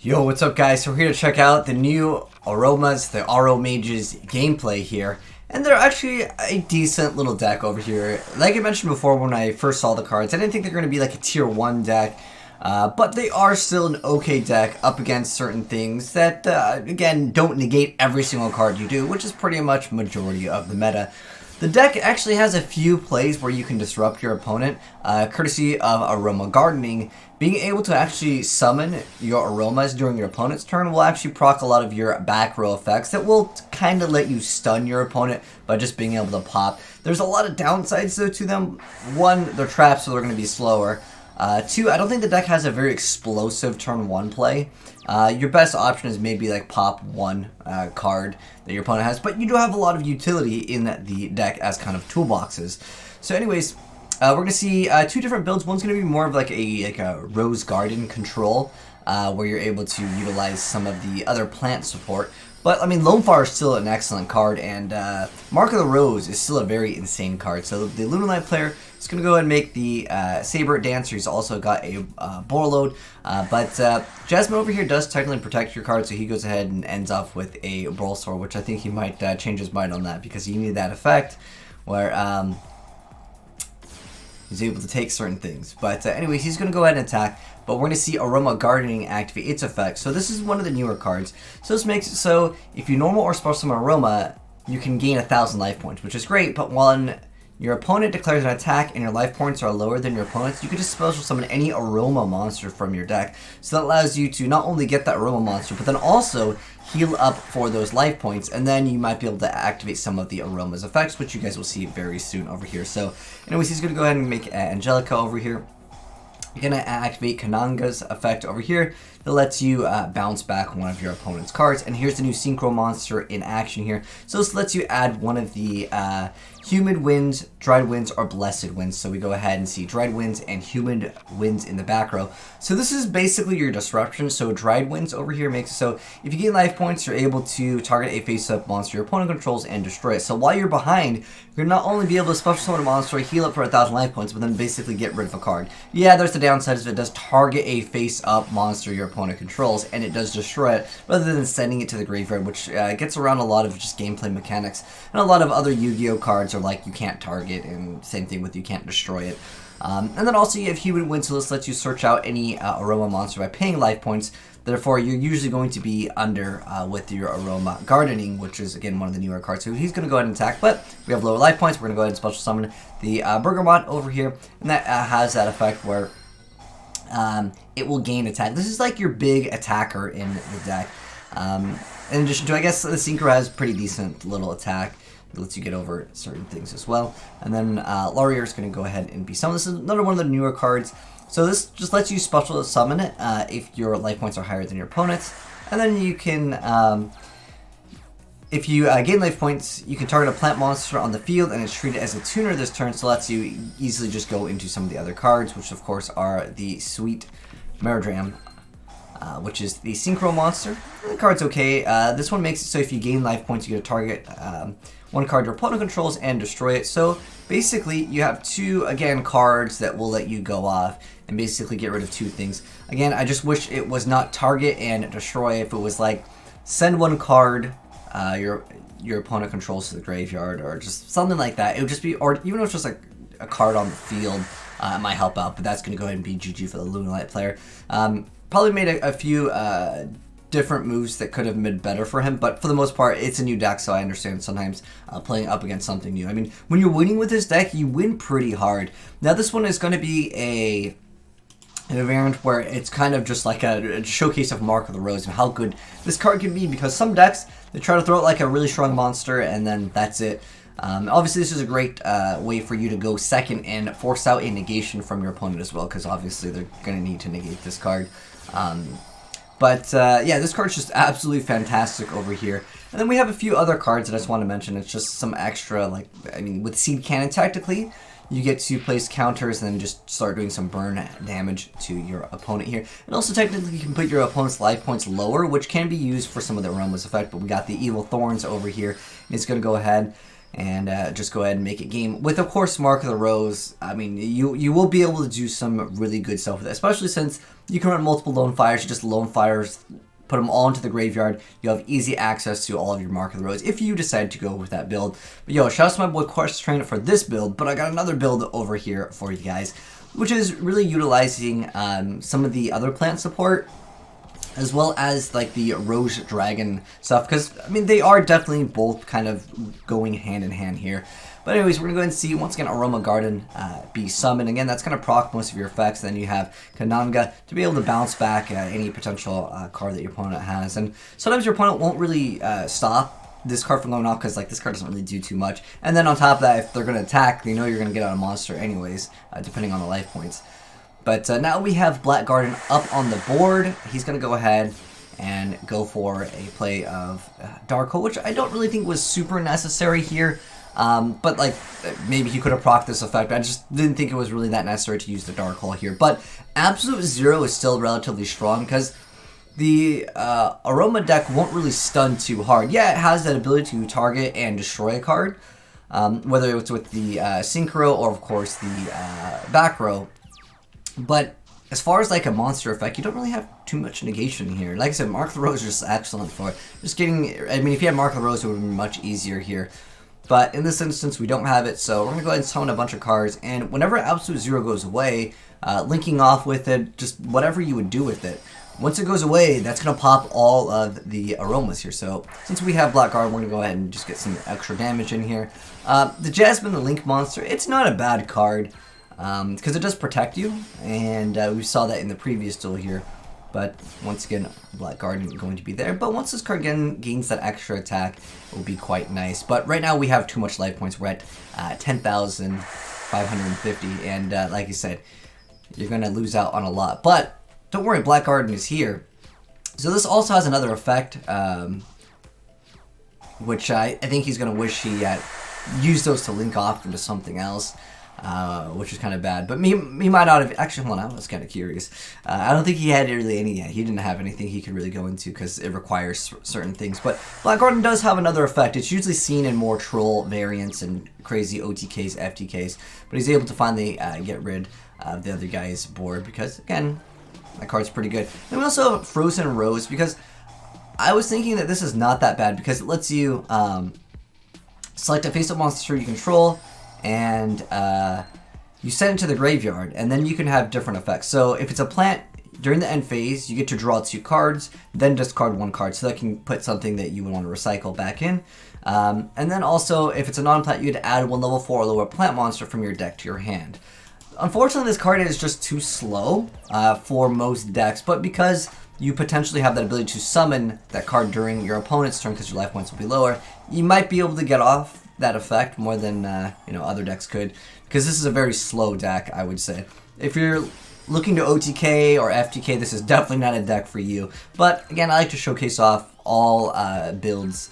Yo, what's up guys? So we're here to check out the new Aromas, the Aromage's gameplay here. And they're actually a decent little deck over here. Like I mentioned before when I first saw the cards, I didn't think they're going to be like a tier 1 deck. But they are still an okay deck up against certain things that, again, don't negate every single card you do, which is pretty much majority of the meta. The deck actually has a few plays where you can disrupt your opponent, courtesy of Aroma Gardening. Being able to actually summon your aromas during your opponent's turn will actually proc a lot of your back row effects that will kind of let you stun your opponent by just being able to pop. There's a lot of downsides though to them. One, they're trapped, so they're going to be slower. Two, I don't think the deck has a very explosive turn 1 play. Your best option is maybe like pop one card that your opponent has, but you do have a lot of utility in the deck as kind of toolboxes. So anyways, we're going to see two different builds. One's going to be more of like a rose garden control, where you're able to utilize some of the other plant support. But, I mean, Lonefire is still an excellent card, and Mark of the Rose is still a very insane card. So the Lunalight player is going to go ahead and make the Saber Dancer. He's also got a Borload. But Jasmine over here does technically protect your card, so he goes ahead and ends off with a Brolsor, which I think he might change his mind on that, because you need that effect where he's able to take certain things. But anyways, he's going to go ahead and attack. But we're going to see Aroma Gardening activate its effect. So this is one of the newer cards. So this makes it so if you normal or special summon Aroma, you can gain 1,000 life points, which is great. But when your opponent declares an attack and your life points are lower than your opponent's, you can just special summon any Aroma monster from your deck. So that allows you to not only get that Aroma monster, but then also heal up for those life points. And then you might be able to activate some of the Aroma's effects, which you guys will see very soon over here. So anyways, he's going to go ahead and make Angelica over here. You're going to activate Kananga's effect over here that lets you bounce back one of your opponent's cards. And here's the new Synchro monster in action here. So this lets you add one of the Humid Winds, Dried Winds, or Blessed Winds. So we go ahead and see Dried Winds and Humid Winds in the back row. So this is basically your disruption. So Dried Winds over here makes it so if you gain life points, you're able to target a face-up monster your opponent controls and destroy it. So while you're behind, you'll not only be able to special summon a monster, heal up for 1,000 life points, but then basically get rid of a card. Yeah, there's the downside is it does target a face-up monster your opponent controls, and it does destroy it, rather than sending it to the graveyard, which gets around a lot of just gameplay mechanics. And a lot of other Yu-Gi-Oh cards are like you can't target, and same thing with you can't destroy it. And then also you have Humid Wind, so this lets you search out any Aroma monster by paying life points. Therefore, you're usually going to be under with your Aroma Gardening, which is, again, one of the newer cards. So he's going to go ahead and attack, but we have lower life points. We're going to go ahead and special summon the Bergamot over here, and that has that effect where it will gain attack. This is like your big attacker in the deck. In addition to, I guess, the Synchro has pretty decent little attack. It lets you get over certain things as well. And then Laurier is going to go ahead and be summoned. This is another one of the newer cards. So this just lets you special summon it if your life points are higher than your opponent's. And then you can, if you gain life points, you can target a plant monster on the field and it's treated as a tuner this turn. So it lets you easily just go into some of the other cards, which of course are the Sweet Merodram, which is the Synchro monster. The card's okay. This one makes it so if you gain life points, you get to target one card your opponent controls and destroy it. So basically, you have two, again, cards that will let you go off and basically get rid of two things. Again, I just wish it was not target and destroy. If it was like send one card your opponent controls to the graveyard or just something like that. It would just be, or even if it's just like a card on the field, it might help out. But that's going to go ahead and be GG for the Lunalight player. Probably made a few different moves that could have been better for him, but for the most part, it's a new deck, so I understand sometimes playing up against something new. I mean, when you're winning with this deck, you win pretty hard. Now, this one is going to be a variant where it's kind of just like a showcase of Mark of the Rose and how good this card can be, because some decks, they try to throw out like a really strong monster, and then that's it. Obviously, this is a great way for you to go second and force out a negation from your opponent as well, because obviously they're going to need to negate this card. Yeah, this card's just absolutely fantastic over here. And then we have a few other cards that I just want to mention. It's just some extra, like, I mean, with Seed Cannon, technically, you get to place counters and then just start doing some burn damage to your opponent here. And also, technically, you can put your opponent's life points lower, which can be used for some of the Aroma's effect. But we got the Evil Thorns over here. And it's going to go ahead and just go ahead and make it game. With, of course, Mark of the Rose, I mean, you will be able to do some really good stuff with it, especially since you can run multiple lone fires. You just lone fires, put them all into the graveyard. You'll have easy access to all of your Mark of the Rose if you decide to go with that build. But yo, shout out to my boy Quest Train for this build, but I got another build over here for you guys, which is really utilizing some of the other plant support, as well as like the Rose Dragon stuff, because I mean they are definitely both kind of going hand in hand here. But anyways, we're gonna go ahead and see once again Aroma Garden be summoned. Again, that's gonna proc most of your effects. Then you have Kananga to be able to bounce back any potential card that your opponent has, and sometimes your opponent won't really stop this card from going off because like this card doesn't really do too much. And then on top of that, if they're gonna attack, they know you're gonna get out a monster anyways, depending on the life points. But now we have Black Garden up on the board. He's going to go ahead and go for a play of Dark Hole, which I don't really think was super necessary here. But like maybe he could have procced this effect. I just didn't think it was really that necessary to use the Dark Hole here. But Absolute Zero is still relatively strong because the Aroma deck won't really stun too hard. Yeah, it has that ability to target and destroy a card, whether it's with the Synchro or of course the back row. But as far as like a monster effect, you don't really have too much negation here. Like I said, Mark the Rose is just excellent for it. Just getting, I mean, if you had Mark the Rose, it would have been much easier here. But in this instance, we don't have it, so we're going to go ahead and summon a bunch of cards. And whenever Absolute Zero goes away, linking off with it, just whatever you would do with it. Once it goes away, that's going to pop all of the aromas here. So since we have Black Guard, we're going to go ahead and just get some extra damage in here. The Jasmine, the Link monster, it's not a bad card. Because it does protect you, and we saw that in the previous duel here. But once again, Black Guard isn't going to be there. But once this card gains that extra attack, it will be quite nice. But right now we have too much life points. We're at 10,550, and like I said, you're going to lose out on a lot. But don't worry, Black Garden is here. So this also has another effect, which I think he's going to wish he had used those to link off into something else. Which is kind of bad, but he might not have. Actually, hold on, I was kind of curious. I don't think he had really any. He didn't have anything he could really go into because it requires certain things. But Black Garden does have another effect. It's usually seen in more troll variants and crazy OTKs, FTKs, but he's able to finally get rid of the other guy's board because again, that card's pretty good. And we also have Frozen Rose because I was thinking that this is not that bad because it lets you select a face-up monster you control. And you send it to the graveyard, and then you can have different effects. So if it's a plant, during the end phase, you get to draw 2 cards, then discard 1 card, so that can put something that you would want to recycle back in. And then also, if it's a non-plant, you had to add 1 level 4 or lower plant monster from your deck to your hand. Unfortunately, this card is just too slow for most decks, but because you potentially have that ability to summon that card during your opponent's turn because your life points will be lower, you might be able to get off that effect more than other decks could, because this is a very slow deck, I would say. If you're looking to OTK or FTK, this is definitely not a deck for you. But again, I like to showcase off all builds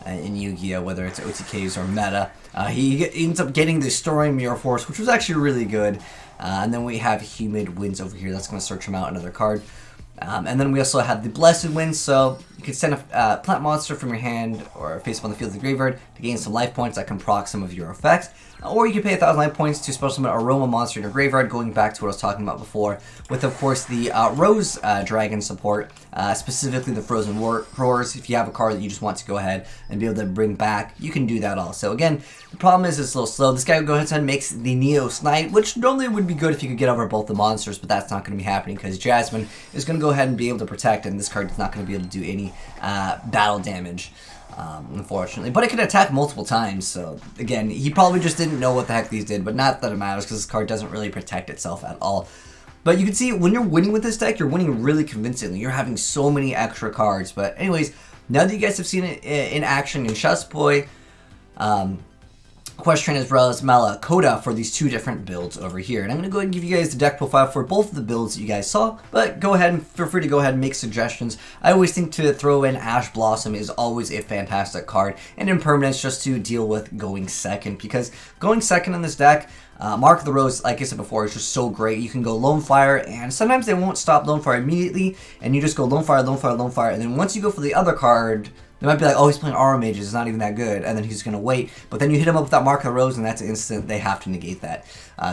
in Yu-Gi-Oh, whether it's OTKs or meta. He ends up getting the Storing Mirror Force, which was actually really good. And then we have Humid Winds over here. That's going to search him out, another card. And then we also have the Blessed Wind, so you can send a plant monster from your hand or face up on the field of the graveyard to gain some life points that can proc some of your effects. Or you can pay 1,000 life points to special summon Aroma monster in your graveyard, going back to what I was talking about before, with of course the Rose Dragon support, specifically the Frozen Roars. If you have a card that you just want to go ahead and be able to bring back, you can do that also. Again, the problem is it's a little slow. This guy go ahead and makes the Neo Snite, which normally would be good if you could get over both the monsters, but that's not going to be happening because Jasmine is going to go ahead and be able to protect, and this card is not going to be able to do any battle damage. Unfortunately, but it can attack multiple times, so again, he probably just didn't know what the heck these did, but not that it matters because this card doesn't really protect itself at all. But you can see when you're winning with this deck, you're winning really convincingly. You're having so many extra cards. But anyways, now that you guys have seen it in action in Shasboy, Quest Train as well as Mala Coda for these 2 different builds over here. And I'm going to go ahead and give you guys the deck profile for both of the builds that you guys saw, but go ahead and feel free to go ahead and make suggestions. I always think to throw in Ash Blossom is always a fantastic card, and Impermanence just to deal with going second, because going second in this deck, Mark of the Rose, like I said before, is just so great. You can go Lone Fire, and sometimes they won't stop Lone Fire immediately, and you just go Lone Fire, Lone Fire, Lone Fire, and then once you go for the other card, They might be like, oh, he's playing Aromage, it's not even that good, and then he's going to wait. But then you hit him up with that Mark of the Rose, and that's instant. They have to negate that.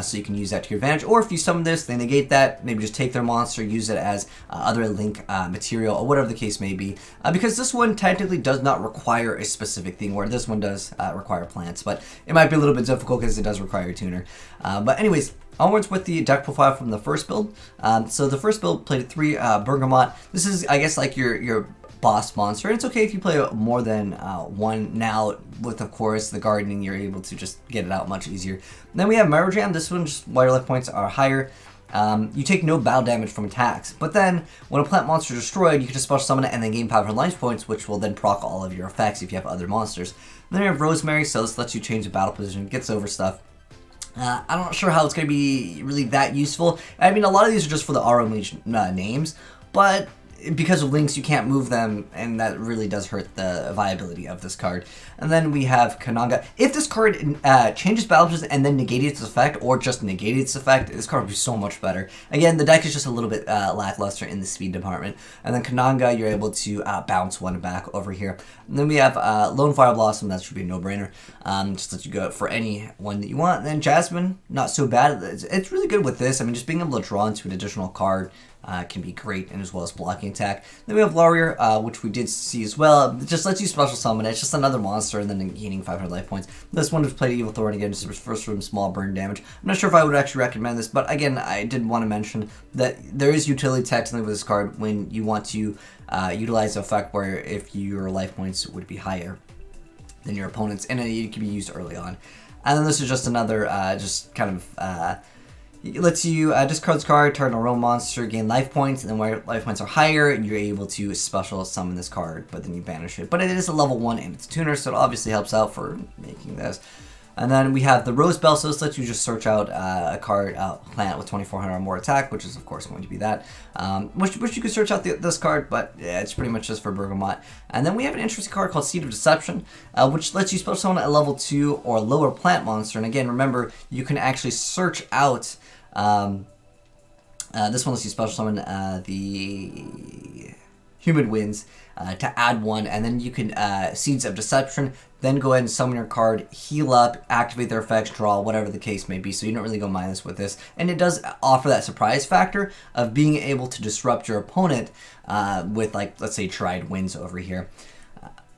So you can use that to your advantage. Or if you summon this, they negate that. Maybe just take their monster, use it as other link material, or whatever the case may be. Because this one technically does not require a specific thing, where this one does require plants. But it might be a little bit difficult because it does require a tuner. But anyways, onwards with the deck profile from the first build. So the first build played 3 Bergamot. This is, I guess, like your boss monster. It's okay if you play more than one. Now with, of course, the gardening, you're able to just get it out much easier. And then we have Merodram. This one, just while your life points are higher, you take no battle damage from attacks. But then when a plant monster is destroyed, you can just special summon it and then gain 500 life points, which will then proc all of your effects if you have other monsters. And then you have Rosemary, so this lets you change the battle position, gets over stuff. I'm not sure how it's going to be really that useful. I mean, a lot of these are just for the Aromage names, but because of links, you can't move them, and that really does hurt the viability of this card. And then we have Kananga. If this card changes battle position and then negated its effect, or just negated its effect, this card would be so much better. Again, the deck is just a little bit lackluster in the speed department. And then Kananga, you're able to bounce one back over here. And then we have Lone Fire Blossom. That should be a no-brainer. Just let you go for any one that you want. And then Jasmine, not so bad. It's really good with this. I mean, just being able to draw into an additional card can be great, and as well as blocking attack. Then we have Laurier, which we did see as well. It just lets you special summon it. It's just another monster, and then gaining 500 life points. This one was played Evil Thorn again, just first from small burn damage. I'm not sure if I would actually recommend this, but again, I did want to mention that there is utility technically with this card when you want to utilize the effect where if your life points would be higher than your opponent's, and it can be used early on. And then this is just another, just kind of, it lets you discard this card, target a Aroma monster, gain life points, and then when life points are higher, you're able to special summon this card, but then you banish it. But it is a level 1 and it's a tuner, so it obviously helps out for making this. And then we have the Rose Bell, so this lets you just search out a card, plant with 2400 or more attack, which is of course going to be that. Wish you could search out this card, but yeah, it's pretty much just for Bergamot. And then we have an interesting card called Seed of Deception, which lets you special summon a level 2 or lower plant monster. And again, remember, you can actually search out this one lets you special summon the Humid Winds to add one, and then you can Seeds of Deception, then go ahead and summon your card, heal up, activate their effects, draw, whatever the case may be, so you don't really go minus with this. And it does offer that surprise factor of being able to disrupt your opponent with, like, let's say, Tried Winds over here.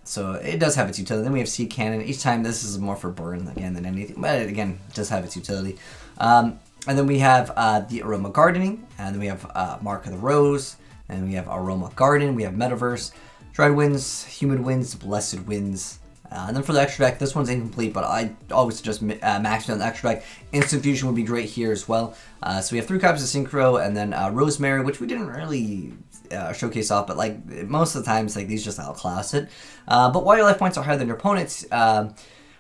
So it does have its utility. Then we have Seed Cannon. Each time this is more for burn, again, than anything, but again, it does have its utility. And then we have the Aroma Gardening, and then we have Mark of the Rose, and we have Aroma Garden, we have Metaverse, Dried Winds, Humid Winds, Blessed Winds. And then for the extra deck, this one's incomplete, but I always suggest maxing out the extra deck. Instant Fusion would be great here as well. So we have 3 copies of Synchro, and then Rosemary, which we didn't really showcase off, but like most of the times, like these just outclass it. But while your life points are higher than your opponent's,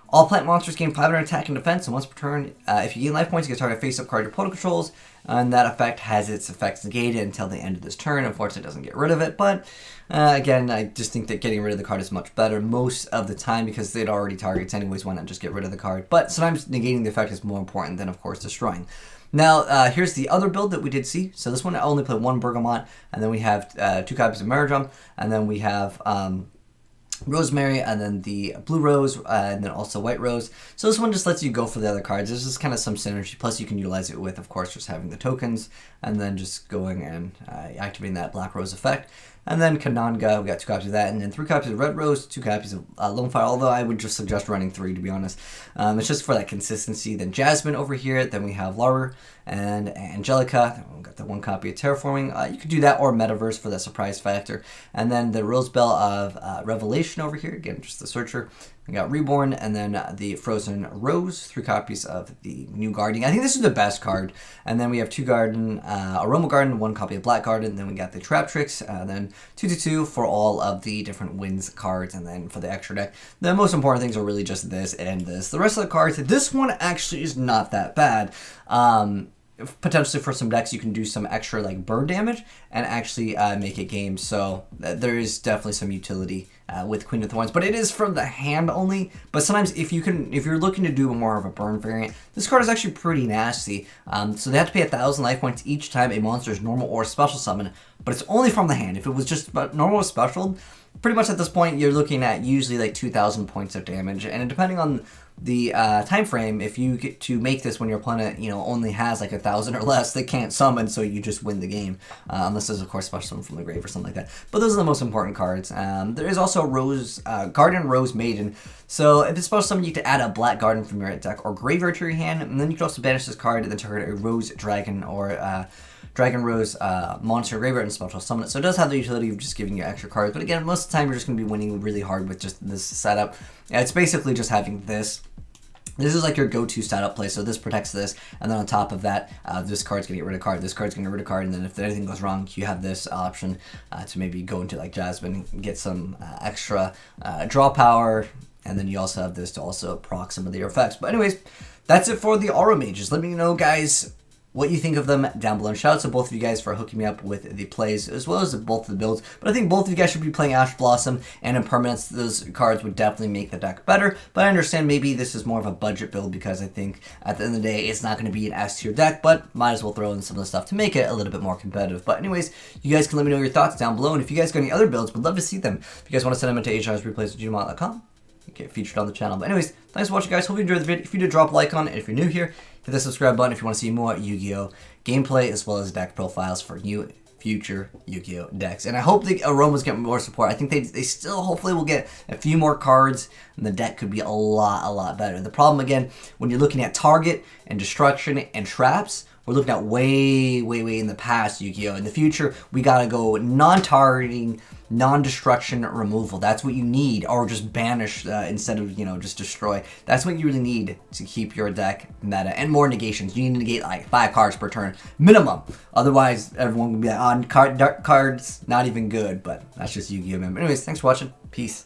all plant monsters gain 500 attack and defense, and once per turn, if you gain life points, you can target a face-up card your opponent controls, and that effect has its effects negated until the end of this turn. Unfortunately, it doesn't get rid of it, but again, I just think that getting rid of the card is much better most of the time because it already targets anyways. Why not just get rid of the card? But sometimes negating the effect is more important than, of course, destroying. Now, here's the other build that we did see. So this one, I only played 1 Bergamot, and then we have 2 copies of Merodram, and then we have Rosemary, and then the Blue Rose, and then also White Rose. So this one just lets you go for the other cards. There's just kind of some synergy, plus you can utilize it with, of course, just having the tokens, and then just going and activating that Black Rose effect. And then Kananga, we got 2 copies of that, and then 3 copies of Red Rose, 2 copies of Lone Fire, although I would just suggest running 3, to be honest. It's just for that consistency. Then Jasmine over here, then we have Laura and Angelica. We've got the 1 copy of Terraforming. You could do that, or Metaverse for that surprise factor. And then the Rose Bell of Revelation over here, again, just the Searcher. We got Reborn, and then the Frozen Rose, 3 copies of the New Gardening. I think this is the best card. And then we have 2 Garden, Aroma Garden, 1 copy of Black Garden. Then we got the Trap Tricks, then 2/2 for all of the different Winds cards. And then for the extra deck, the most important things are really just this and this. The rest of the cards, this one actually is not that bad. Potentially for some decks, you can do some extra like burn damage and actually make it game. So there is definitely some utility with Queen of Thorns, but it is from the hand only. But sometimes if you're looking to do more of a burn variant, this card is actually pretty nasty. So they have to pay 1,000 life points each time a monster is normal or special summon, but it's only from the hand. If it was just normal or special, pretty much at this point, you're looking at usually like 2,000 points of damage, and depending on the time frame, if you get to make this when your opponent, you know, only has like 1,000 or less, they can't summon, so you just win the game, unless there's of course special summon from the grave or something like that. But those are the most important cards. There is also Rose Garden Rose Maiden. So if it's special summon, you can add a black garden from your deck or graveyard to your hand, and then you can also banish this card and then target a Rose Dragon or Dragon Rose monster graveyard and special summon it. So it does have the utility of just giving you extra cards, but again, most of the time you're just going to be winning really hard with just this setup. It's basically just having this. This is like your go-to setup play, so this protects this, and then on top of that, this card's gonna get rid of card, this card's gonna get rid of card, and then if anything goes wrong, you have this option to maybe go into like Jasmine, get some extra draw power, and then you also have this to also proc some of their effects. But anyways, that's it for the Aromages. Let me know, guys, what you think of them down below. And shout out to both of you guys for hooking me up with the plays as well as both of the builds. But I think both of you guys should be playing Ash Blossom and Impermanence. Those cards would definitely make the deck better. But I understand maybe this is more of a budget build because I think at the end of the day it's not going to be an S tier deck, but might as well throw in some of the stuff to make it a little bit more competitive. But anyways, you guys can let me know your thoughts down below. And if you guys got any other builds, would love to see them. If you guys want to send them into AzneyesReplays@gmail.com. Get featured on the channel. But anyways, thanks for watching, guys. Hope you enjoyed the video. If you did, drop a like on it. If you're new here, hit the subscribe button if you want to see more Yu-Gi-Oh gameplay as well as deck profiles for new future Yu-Gi-Oh decks. And I hope the Aromas get more support. I think they still hopefully will get a few more cards and the deck could be a lot better. The problem, again, when you're looking at target and destruction and traps, we're looking at way in the past Yu-Gi-Oh. In the future, we gotta go non-targeting, non-destruction removal. That's what you need, or just banish instead of, you know, just destroy. That's what you really need to keep your deck meta. And more negations. You need to negate like 5 cards per turn minimum. Otherwise, everyone will be like, on cards not even good. But that's just Yu-Gi-Oh, man. But anyways, thanks for watching. Peace.